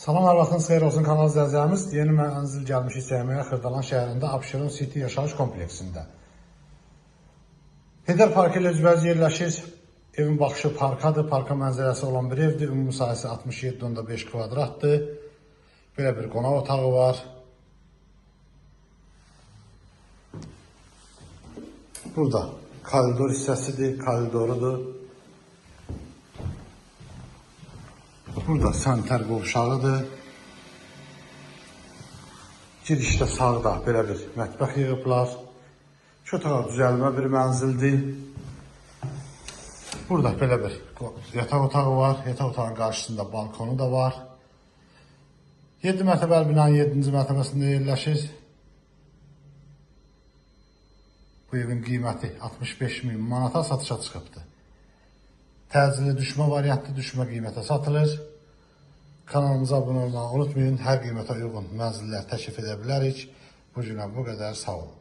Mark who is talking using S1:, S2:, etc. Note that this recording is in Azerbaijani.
S1: Salamlar, vaxtınız xeyir olsun kanal izləyicilərimiz. Yeni mənzil gəlmiş istəyəməyə Xırdalan şəhərində Abşeron City yaşayış kompleksində. Heydər Parkı ilə üzbəüz yerləşir. Evin baxışı parkadır. Parka mənzərəsi olan bir evdir. Ümumi sahəsi 67.5 kvadratdır. Belə bir qonaq otağı var. Burada koridor hissəsidir, koridorudur. Burada sanitar qovşağıdır. Girişdə sağda belə bir mətbəx yığıblar. Şu otağa düzəlmə bir mənzildir. Burada belə bir yataq otağı var. Yataq otağın qarşısında balkonu da var. 7 mərtəbəli binanın 7-ci mərtəbəsində yerləşir. Bu evin qiyməti 65.000 manata satışa çıxıbdır. Təcili düşmə variantlı düşmə qiymətə satılır. Kanalımıza abunə olmağı unutmayın. Hər qiymətə uyğun mənzillər təklif edə bilərik. Bu günə bu qədər. Sağ olun.